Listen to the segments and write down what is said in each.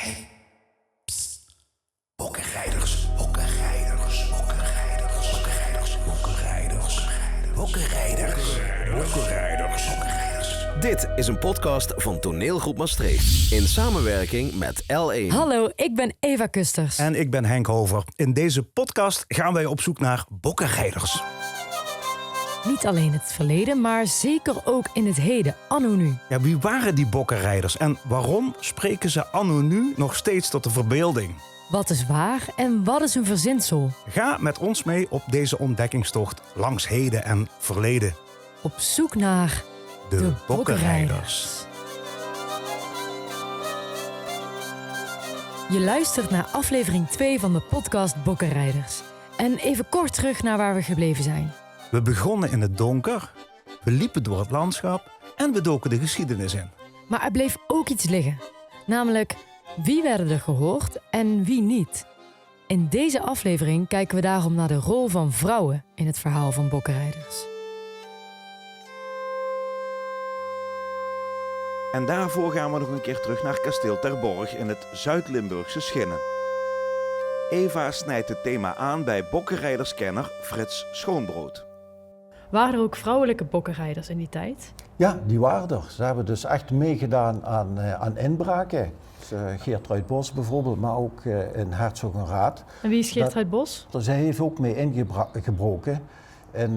Hey. Psst. Bokkenrijders, bokkenrijders, bokkenrijders, bokkenrijders, bokkenrijders, bokkenrijders, bokkenrijders, bokkenrijders. Dit is een podcast van Toneelgroep Maastricht in samenwerking met L1. Hallo, ik ben Eva Kusters. En ik ben Henk Hover. In deze podcast gaan wij op zoek naar bokkenrijders. Niet alleen het verleden, maar zeker ook in het heden, anno nu. Ja, wie waren die bokkenrijders en waarom spreken ze anno nu nog steeds tot de verbeelding? Wat is waar en wat is een verzinsel? Ga met ons mee op deze ontdekkingstocht langs heden en verleden. Op zoek naar De bokkenrijders. Je luistert naar aflevering 2 van de podcast Bokkenrijders. En even kort terug naar waar we gebleven zijn. We begonnen in het donker, we liepen door het landschap en we doken de geschiedenis in. Maar er bleef ook iets liggen. Namelijk, wie werden er gehoord en wie niet? In deze aflevering kijken we daarom naar de rol van vrouwen in het verhaal van Bokkenrijders. En daarvoor gaan we nog een keer terug naar Kasteel Terborg in het Zuid-Limburgse Schinnen. Eva snijdt het thema aan bij bokkenrijderskenner Frits Schoonbrood. Waren er ook vrouwelijke bokkenrijders in die tijd? Ja, die waren er. Ze hebben dus echt meegedaan aan inbraken. Geertruid Bos bijvoorbeeld, maar ook in Herzogenrath. En wie is Geertruid Bos? Zij heeft ook mee ingebroken en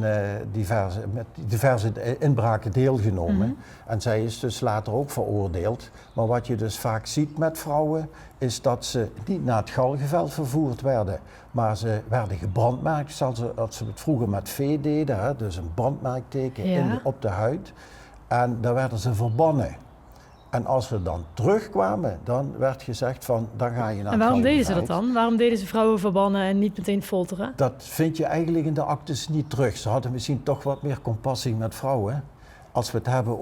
met diverse inbraken deelgenomen. Mm-hmm. En zij is dus later ook veroordeeld. Maar wat je dus vaak ziet met vrouwen, is dat ze niet naar het galgenveld vervoerd werden, maar ze werden gebrandmerkt, zoals ze het vroeger met vee deden, hè? Dus een brandmerkteken op de huid. En daar werden ze verbannen. En als ze dan terugkwamen, dan werd gezegd van, dan ga je naar En waarom deden ze dat galgenveld. dan? Waarom deden ze vrouwen verbannen en niet meteen folteren? Dat vind je eigenlijk in de actes niet terug. Ze hadden misschien toch wat meer compassie met vrouwen. Als we het hebben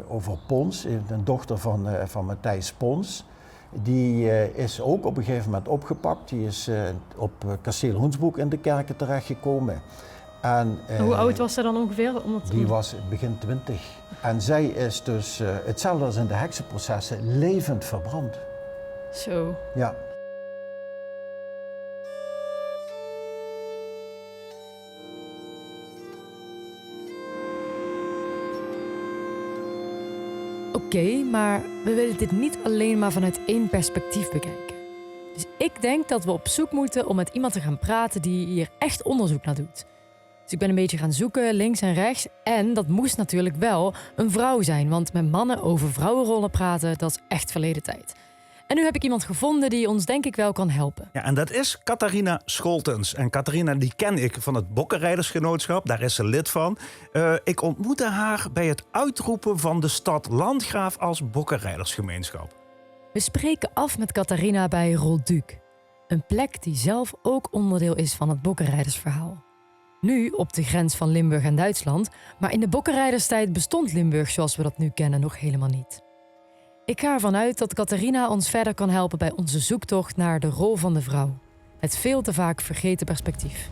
over Pons, een dochter van Matthijs Pons. Die is ook op een gegeven moment opgepakt. Die is op kasteel Hoensbroek in de kerken terechtgekomen. En, Hoe oud was ze dan ongeveer? Die was begin 20. En zij is dus, hetzelfde als in de heksenprocessen, levend verbrand. Zo. Ja. Oké, maar we willen dit niet alleen maar vanuit één perspectief bekijken. Dus ik denk dat we op zoek moeten om met iemand te gaan praten die hier echt onderzoek naar doet. Dus ik ben een beetje gaan zoeken, links en rechts. En dat moest natuurlijk wel een vrouw zijn, want met mannen over vrouwenrollen praten, dat is echt verleden tijd. En nu heb ik iemand gevonden die ons denk ik wel kan helpen. Ja, en dat is Catharina Scholtens. En Catharina die ken ik van het Bokkenrijdersgenootschap, daar is ze lid van. Ik ontmoette haar bij het uitroepen van de stad Landgraaf als Bokkenrijdersgemeenschap. We spreken af met Catharina bij Rolduc. Een plek die zelf ook onderdeel is van het Bokkenrijdersverhaal. Nu op de grens van Limburg en Duitsland, maar in de Bokkenrijderstijd bestond Limburg zoals we dat nu kennen nog helemaal niet. Ik ga ervan uit dat Catharina ons verder kan helpen bij onze zoektocht naar de rol van de vrouw. Het veel te vaak vergeten perspectief.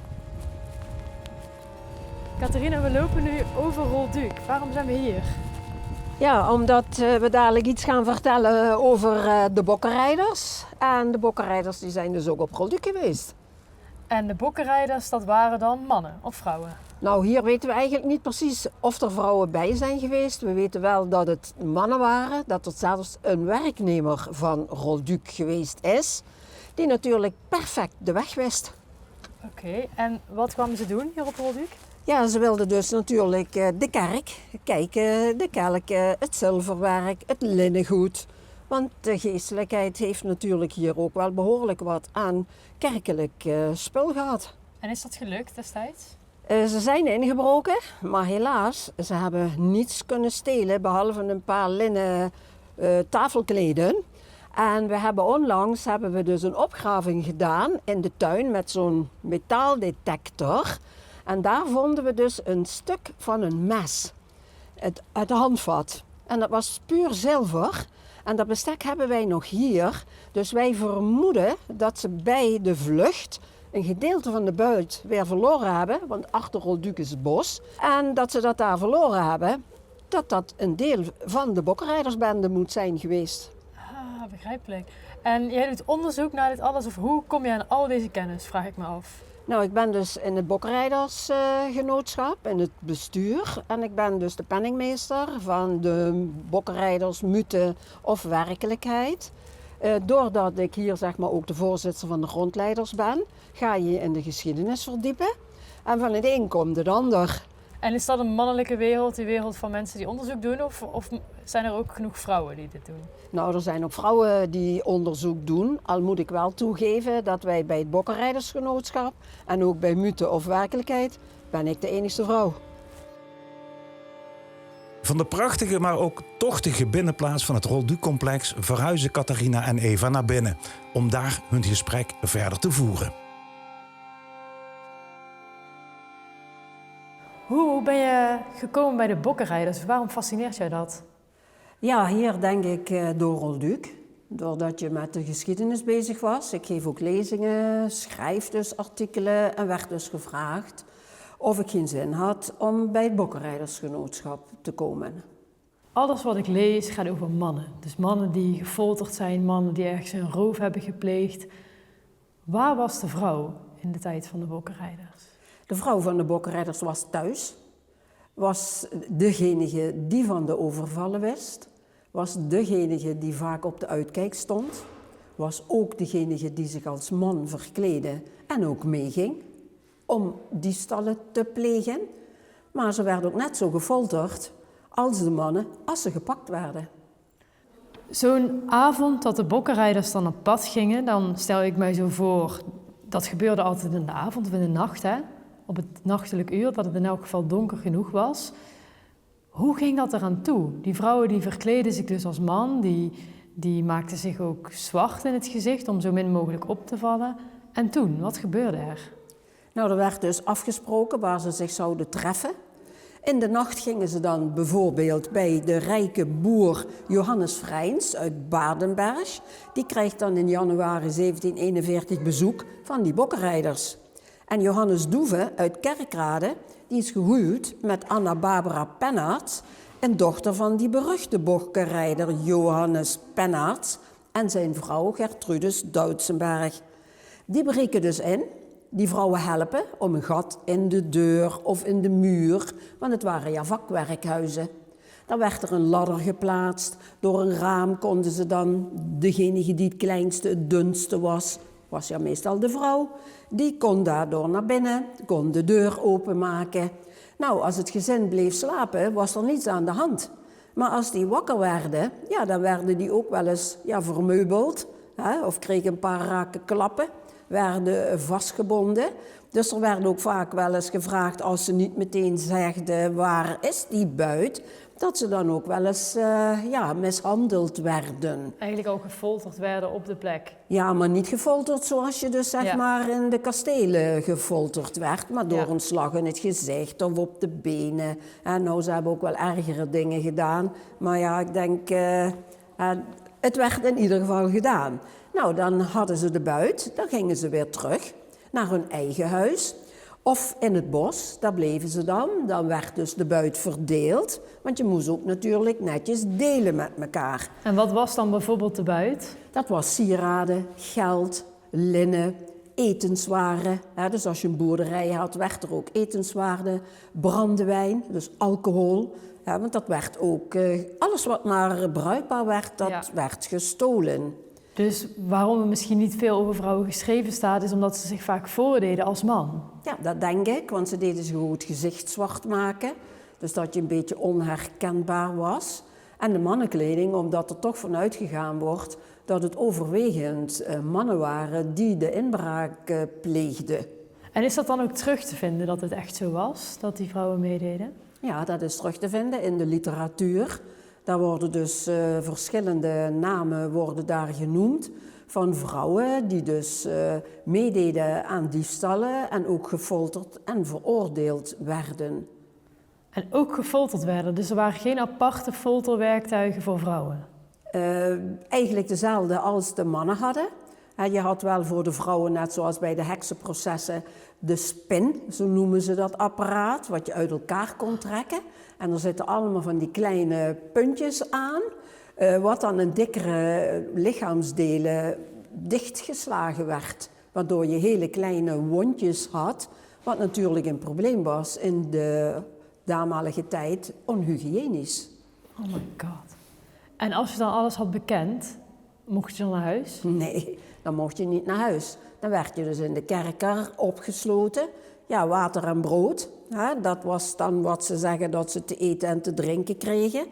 Catharina, we lopen nu over Rolduc. Waarom zijn we hier? Ja, omdat we dadelijk iets gaan vertellen over de bokkenrijders. En de bokkenrijders die zijn dus ook op Rolduc geweest. En de bokkenrijders, dat waren dan mannen of vrouwen? Nou, hier weten we eigenlijk niet precies of er vrouwen bij zijn geweest. We weten wel dat het mannen waren, dat het zelfs een werknemer van Rolduc geweest is, die natuurlijk perfect de weg wist. Oké, en wat kwamen ze doen hier op Rolduc? Ja, ze wilden dus natuurlijk de kerk kijken, de kelk, het zilverwerk, het linnengoed. Want de geestelijkheid heeft natuurlijk hier ook wel behoorlijk wat aan kerkelijk spul gehad. En is dat gelukt destijds? Ze zijn ingebroken, maar helaas, ze hebben niets kunnen stelen behalve een paar linnen tafelkleden. En we hebben onlangs dus een opgraving gedaan in de tuin met zo'n metaaldetector. En daar vonden we dus een stuk van een mes uit de handvat. En dat was puur zilver. En dat bestek hebben wij nog hier. Dus wij vermoeden dat ze bij de vlucht een gedeelte van de buit weer verloren hebben. Want achter Rolduc is het bos. En dat ze dat daar verloren hebben, dat een deel van de bokkenrijdersbende moet zijn geweest. Ah, Ja, begrijpelijk. En jij doet onderzoek naar dit alles, of hoe kom je aan al deze kennis, vraag ik me af. Nou, ik ben dus in het Bokkenrijdersgenootschap, in het bestuur. En ik ben dus de penningmeester van de Bokkenrijders, Mythe of Werkelijkheid. Doordat ik hier zeg maar ook de voorzitter van de grondleiders ben, ga je in de geschiedenis verdiepen. En van het een komt het ander. En is dat een mannelijke wereld, die wereld van mensen die onderzoek doen? Of zijn er ook genoeg vrouwen die dit doen? Nou, er zijn ook vrouwen die onderzoek doen. Al moet ik wel toegeven dat wij bij het Bokkenrijdersgenootschap en ook bij Mythe of Werkelijkheid ben ik de enigste vrouw. Van de prachtige, maar ook tochtige binnenplaats van het Rolduc-complex verhuizen Catharina en Eva naar binnen, om daar hun gesprek verder te voeren. Hoe ben je gekomen bij de Bokkenrijders? Waarom fascineert jij dat? Ja, hier denk ik door Rolduc. Doordat je met de geschiedenis bezig was. Ik geef ook lezingen, schrijf dus artikelen en werd dus gevraagd of ik geen zin had om bij het Bokkenrijdersgenootschap te komen. Alles wat ik lees gaat over mannen. Dus mannen die gefolterd zijn, mannen die ergens een roof hebben gepleegd. Waar was de vrouw in de tijd van de Bokkenrijders? De vrouw van de Bokkenrijders was thuis. Was degene die van de overvallen wist. Was degene die vaak op de uitkijk stond. Was ook degene die zich als man verkleedde en ook meeging om diefstallen te plegen. Maar ze werd ook net zo gefolterd als de mannen als ze gepakt werden. Zo'n avond dat de Bokkenrijders dan op pad gingen, dan stel ik mij zo voor, dat gebeurde altijd in de avond of in de nacht, hè? Op het nachtelijk uur, dat het in elk geval donker genoeg was. Hoe ging dat eraan toe? Die vrouwen die verkleden zich dus als man, die maakten zich ook zwart in het gezicht om zo min mogelijk op te vallen. En toen, wat gebeurde er? Nou, er werd dus afgesproken waar ze zich zouden treffen. In de nacht gingen ze dan bijvoorbeeld bij de rijke boer Johannes Vrijns uit Badenberg. Die krijgt dan in januari 1741 bezoek van die Bokkenrijders. En Johannes Doeve uit Kerkrade, die is gehuwd met Anna Barbara Pennaerts, een dochter van die beruchte Bokkenrijder Johannes Pennaerts en zijn vrouw Gertrudis Duitsenberg. Die breken dus in. Die vrouwen helpen om een gat in de deur of in de muur, want het waren ja vakwerkhuizen. Dan werd er een ladder geplaatst. Door een raam konden ze dan, degene die het kleinste, het dunste was ja meestal de vrouw, die kon daardoor naar binnen, kon de deur openmaken. Nou, als het gezin bleef slapen, was er niets aan de hand. Maar als die wakker werden, ja, dan werden die ook wel eens vermeubeld, hè, of kregen een paar rake klappen, werden vastgebonden. Dus er werd ook vaak wel eens gevraagd, als ze niet meteen zegden waar is die buit, dat ze dan ook wel eens mishandeld werden. Eigenlijk ook gefolterd werden op de plek. Ja, maar niet gefolterd zoals je dus zeg maar in de kastelen gefolterd werd, maar door een slag in het gezicht of op de benen. En nou, ze hebben ook wel ergere dingen gedaan, maar ja, ik denk, het werd in ieder geval gedaan. Nou, dan hadden ze de buit, dan gingen ze weer terug naar hun eigen huis. Of in het bos, daar bleven ze dan. Dan werd dus de buit verdeeld. Want je moest ook natuurlijk netjes delen met elkaar. En wat was dan bijvoorbeeld de buit? Dat was sieraden, geld, linnen, etenswaren. Dus als je een boerderij had, werd er ook etenswaren. Brandewijn, dus alcohol. Want dat werd ook, alles wat maar bruikbaar werd, dat werd gestolen. Dus waarom er misschien niet veel over vrouwen geschreven staat, is omdat ze zich vaak voordeden als man. Ja, dat denk ik, want ze deden zich ook het gezicht zwart maken. Dus dat je een beetje onherkenbaar was. En de mannenkleding, omdat er toch vanuit gegaan wordt dat het overwegend mannen waren die de inbraak pleegden. En is dat dan ook terug te vinden dat het echt zo was, dat die vrouwen meededen? Ja, dat is terug te vinden in de literatuur. Daar worden dus verschillende namen worden daar genoemd van vrouwen die dus meededen aan diefstallen en ook gefolterd en veroordeeld werden. En ook gefolterd werden, dus er waren geen aparte folterwerktuigen voor vrouwen? Eigenlijk dezelfde als de mannen hadden. Je had wel voor de vrouwen, net zoals bij de heksenprocessen, de spin, zo noemen ze dat apparaat, wat je uit elkaar kon trekken. En er zitten allemaal van die kleine puntjes aan. wat dan in dikkere lichaamsdelen dichtgeslagen werd. Waardoor je hele kleine wondjes had, wat natuurlijk een probleem was in de damalige tijd, onhygiënisch. Oh my god. En als je dan alles had bekend, mocht je dan naar huis? Nee, dan mocht je niet naar huis. Dan werd je dus in de kerker opgesloten. Ja, water en brood. Hè? Dat was dan wat ze zeggen dat ze te eten en te drinken kregen.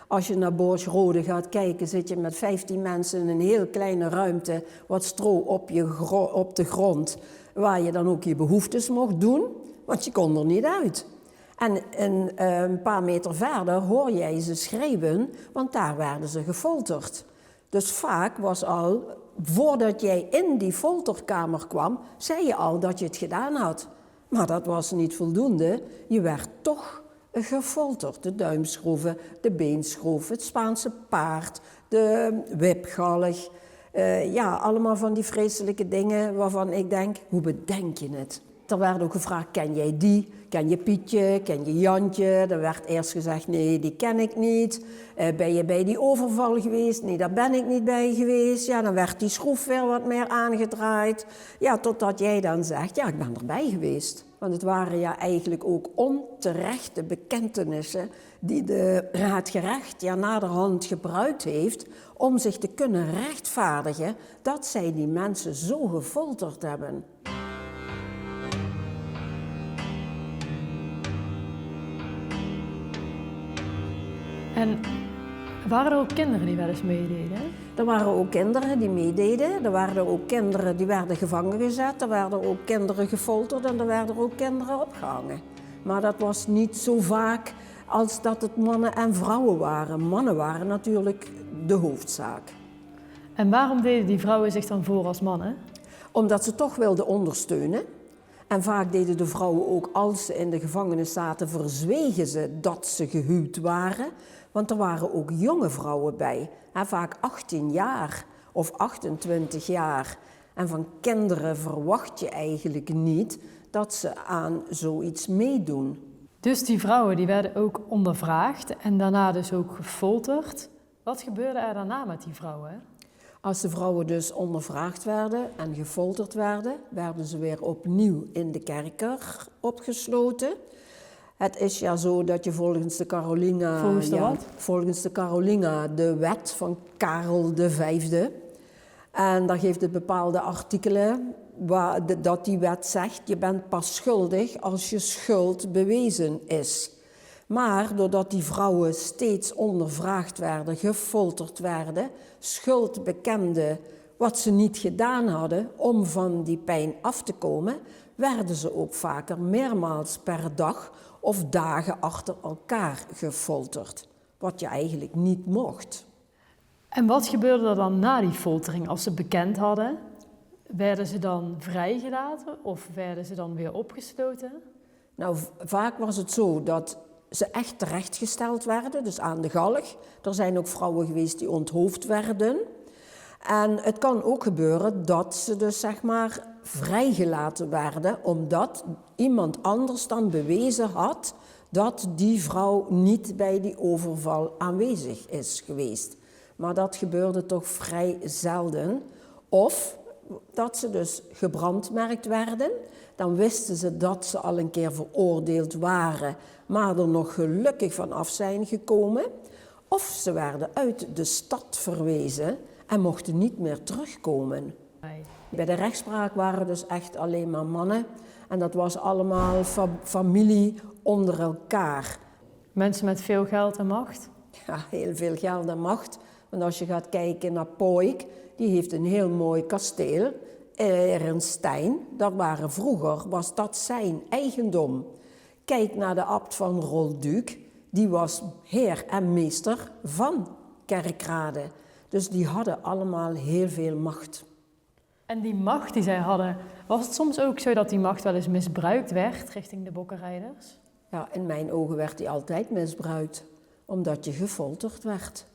Als je naar Borgerode gaat kijken, zit je met 15 mensen in een heel kleine ruimte, wat stro op de grond, waar je dan ook je behoeftes mocht doen, want je kon er niet uit. En een paar meter verder hoor jij ze schreeuwen, want daar werden ze gefolterd. Dus vaak was al, voordat jij in die folterkamer kwam, zei je al dat je het gedaan had. Maar dat was niet voldoende, je werd toch gefolterd. De duimschroeven, de beenschroef, het Spaanse paard, de wipgalg. Ja, allemaal van die vreselijke dingen waarvan ik denk, hoe bedenk je het? Er werd ook gevraagd, ken jij die? Ken je Pietje? Ken je Jantje? Er werd eerst gezegd, nee, die ken ik niet. Ben je bij die overval geweest? Nee, daar ben ik niet bij geweest. Ja, dan werd die schroef weer wat meer aangedraaid. Ja, totdat jij dan zegt, ja, ik ben erbij geweest. Want het waren ja eigenlijk ook onterechte bekentenissen die het gerecht ja naderhand gebruikt heeft om zich te kunnen rechtvaardigen dat zij die mensen zo gefolterd hebben. En waren er ook kinderen die wel eens meededen? Er waren ook kinderen die meededen. Er waren ook kinderen die werden gevangen gezet. Er werden ook kinderen gefolterd en er werden ook kinderen opgehangen. Maar dat was niet zo vaak als dat het mannen en vrouwen waren. Mannen waren natuurlijk de hoofdzaak. En waarom deden die vrouwen zich dan voor als mannen? Omdat ze toch wilden ondersteunen. En vaak deden de vrouwen ook, als ze in de gevangenis zaten, verzwegen ze dat ze gehuwd waren. Want er waren ook jonge vrouwen bij, vaak 18 jaar of 28 jaar. En van kinderen verwacht je eigenlijk niet dat ze aan zoiets meedoen. Dus die vrouwen die werden ook ondervraagd en daarna dus ook gefolterd. Wat gebeurde er daarna met die vrouwen? Als de vrouwen dus ondervraagd werden en gefolterd werden, werden ze weer opnieuw in de kerker opgesloten. Het is ja zo dat je volgens de Carolina... Volgens de wat? Volgens de Carolina, de wet van Karel V. En daar geeft het bepaalde artikelen dat die wet zegt, je bent pas schuldig als je schuld bewezen is. Maar doordat die vrouwen steeds ondervraagd werden, gefolterd werden, schuld bekenden wat ze niet gedaan hadden om van die pijn af te komen, werden ze ook vaker meermaals per dag of dagen achter elkaar gefolterd. Wat je eigenlijk niet mocht. En wat gebeurde er dan na die foltering als ze bekend hadden? Werden ze dan vrijgelaten of werden ze dan weer opgesloten? Nou, vaak was het zo dat ze echt terechtgesteld werden, dus aan de galg. Er zijn ook vrouwen geweest die onthoofd werden. En het kan ook gebeuren dat ze dus zeg maar vrijgelaten werden, omdat iemand anders dan bewezen had dat die vrouw niet bij die overval aanwezig is geweest. Maar dat gebeurde toch vrij zelden. Of dat ze dus gebrandmerkt werden. Dan wisten ze dat ze al een keer veroordeeld waren, maar er nog gelukkig van af zijn gekomen. Of ze werden uit de stad verwezen en mochten niet meer terugkomen. Nee. Bij de rechtspraak waren dus echt alleen maar mannen. En dat was allemaal familie onder elkaar. Mensen met veel geld en macht? Ja, heel veel geld en macht. Want als je gaat kijken naar Poik, die heeft een heel mooi kasteel. Ernstein, was dat zijn eigendom. Kijk naar de abt van Rolduc, die was heer en meester van Kerkrade. Dus die hadden allemaal heel veel macht. En die macht die zij hadden, was het soms ook zo dat die macht wel eens misbruikt werd richting de bokkenrijders? Ja, in mijn ogen werd die altijd misbruikt, omdat je gefolterd werd.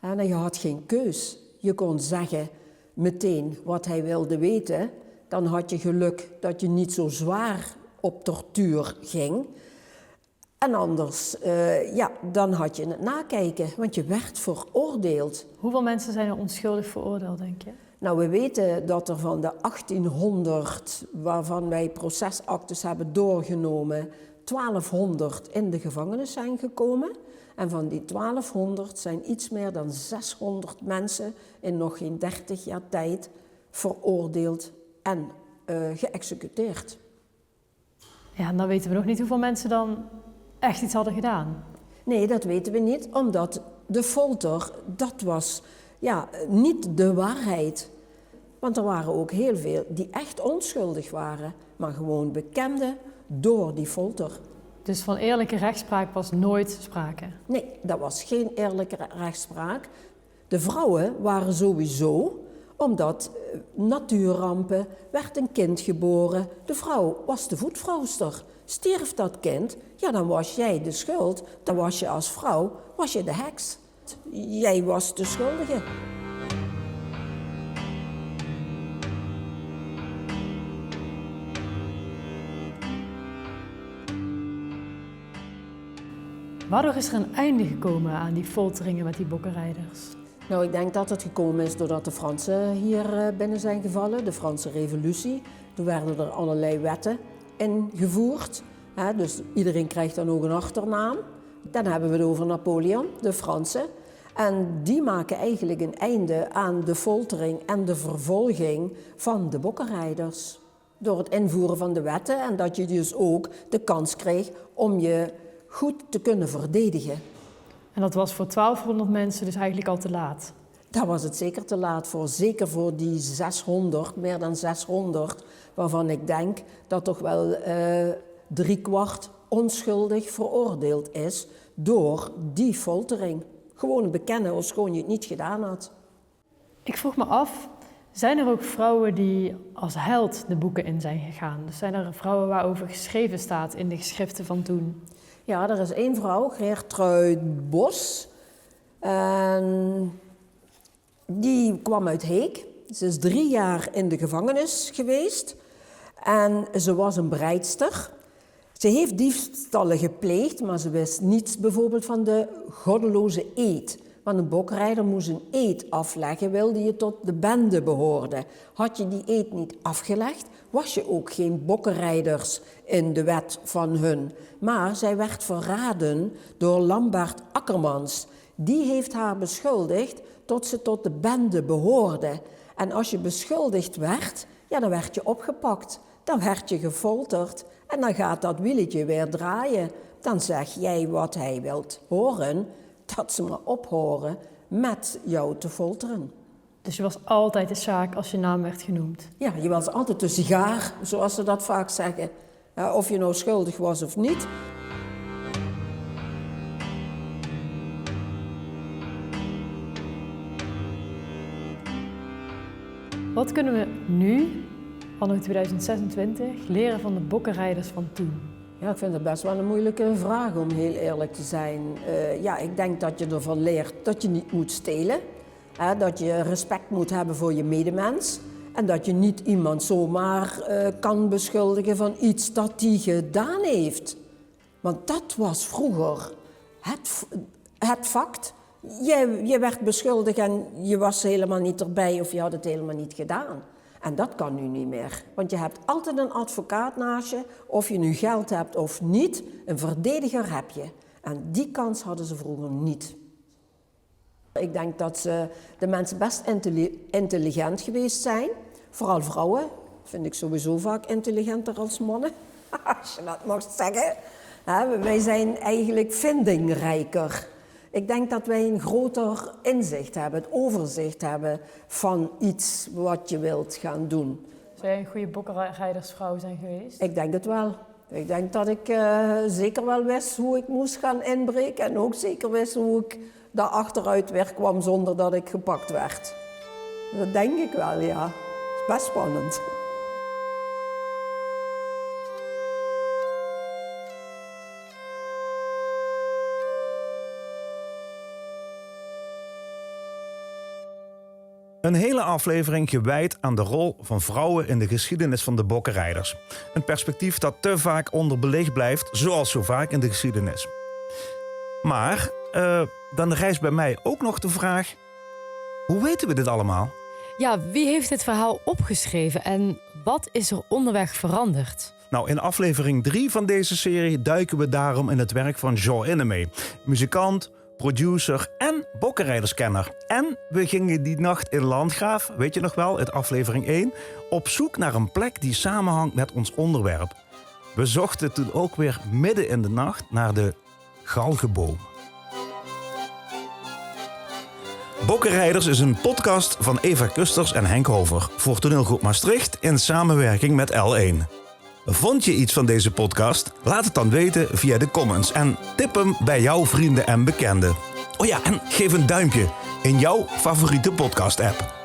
En je had geen keus. Je kon zeggen meteen wat hij wilde weten. Dan had je geluk dat je niet zo zwaar op tortuur ging. En anders, dan had je het nakijken, want je werd veroordeeld. Hoeveel mensen zijn er onschuldig veroordeeld, denk je? Nou, we weten dat er van de 1800, waarvan wij procesactes hebben doorgenomen, 1200 in de gevangenis zijn gekomen. En van die 1200 zijn iets meer dan 600 mensen in nog geen 30 jaar tijd veroordeeld en geëxecuteerd. Ja, en dan weten we nog niet hoeveel mensen dan echt iets hadden gedaan. Nee, dat weten we niet, omdat de folter, dat was niet de waarheid. Want er waren ook heel veel die echt onschuldig waren, maar gewoon bekenden door die folter. Dus van eerlijke rechtspraak was nooit sprake? Nee, dat was geen eerlijke rechtspraak. De vrouwen waren sowieso, omdat natuurrampen, werd een kind geboren. De vrouw was de voetvrouwster. Stierf dat kind, ja, dan was jij de schuld. Dan was je als vrouw, was je de heks. Jij was de schuldige. Waardoor is er een einde gekomen aan die folteringen met die bokkenrijders? Nou, ik denk dat het gekomen is doordat de Fransen hier binnen zijn gevallen, de Franse revolutie. Toen werden er allerlei wetten ingevoerd. Dus iedereen krijgt dan ook een achternaam. Dan hebben we het over Napoleon, de Fransen. En die maken eigenlijk een einde aan de foltering en de vervolging van de bokkenrijders. Door het invoeren van de wetten en dat je dus ook de kans kreeg om je goed te kunnen verdedigen. En dat was voor 1200 mensen dus eigenlijk al te laat? Daar was het zeker te laat voor. Zeker voor die 600, meer dan 600, waarvan ik denk dat toch wel 3/4 onschuldig veroordeeld is door die foltering. Gewoon bekennen ofschoon je het niet gedaan had. Ik vroeg me af, zijn er ook vrouwen die als held de boeken in zijn gegaan? Dus zijn er vrouwen waarover geschreven staat in de geschriften van toen? Ja, er is één vrouw, Geertruid Bos. En die kwam uit Heek. Ze is 3 jaar in de gevangenis geweest. En ze was een breidster. Ze heeft diefstallen gepleegd, maar ze wist niets bijvoorbeeld van de goddeloze eed. Want een bokrijder moest een eed afleggen, wilde je tot de bende behoorden. Had je die eed niet afgelegd, was je ook geen bokkenrijders in de wet van hun. Maar zij werd verraden door Lambert Akkermans. Die heeft haar beschuldigd tot ze tot de bende behoorde. En als je beschuldigd werd, ja, dan werd je opgepakt. Dan werd je gefolterd en dan gaat dat wieltje weer draaien. Dan zeg jij wat hij wilt horen, dat ze maar ophoren met jou te folteren. Dus je was altijd de zaak als je naam werd genoemd? Ja, je was altijd de sigaar, zoals ze dat vaak zeggen. Of je nou schuldig was of niet. Wat kunnen we nu, anno 2026, leren van de bokkenrijders van toen? Ja, ik vind het best wel een moeilijke vraag om heel eerlijk te zijn. Ik denk dat je ervan leert dat je niet moet stelen. Dat je respect moet hebben voor je medemens. En dat je niet iemand zomaar kan beschuldigen van iets dat die gedaan heeft. Want dat was vroeger het fact. Je werd beschuldigd en je was helemaal niet erbij of je had het helemaal niet gedaan. En dat kan nu niet meer. Want je hebt altijd een advocaat naast je, of je nu geld hebt of niet, een verdediger heb je. En die kans hadden ze vroeger niet. Ik denk dat de mensen best intelligent geweest zijn. Vooral vrouwen, vind ik sowieso vaak intelligenter als mannen. Als je dat mag zeggen. Wij zijn eigenlijk vindingrijker. Ik denk dat wij een groter inzicht hebben, het overzicht hebben van iets wat je wilt gaan doen. Zou jij een goede bokkenrijdersvrouw zijn geweest? Ik denk het wel. Ik denk dat ik zeker wel wist hoe ik moest gaan inbreken en ook zeker wist hoe ik daar achteruit weer kwam zonder dat ik gepakt werd. Dat denk ik wel, ja. Het is best spannend. Een hele aflevering gewijd aan de rol van vrouwen in de geschiedenis van de bokkenrijders. Een perspectief dat te vaak onderbelicht blijft, zoals zo vaak in de geschiedenis. Maar dan rijst bij mij ook nog de vraag: hoe weten we dit allemaal? Ja, wie heeft dit verhaal opgeschreven en wat is er onderweg veranderd? Nou, in aflevering 3 van deze serie duiken we daarom in het werk van Jean Innemee. Muzikant, producer en bokkenrijderskenner. En we gingen die nacht in Landgraaf, weet je nog wel, uit aflevering 1... op zoek naar een plek die samenhangt met ons onderwerp. We zochten toen ook weer midden in de nacht naar de galgenboom. Bokkenrijders is een podcast van Eva Kusters en Henk Hover voor Toneelgroep Maastricht in samenwerking met L1. Vond je iets van deze podcast? Laat het dan weten via de comments en tip hem bij jouw vrienden en bekenden. Oh ja, en geef een duimpje in jouw favoriete podcast-app.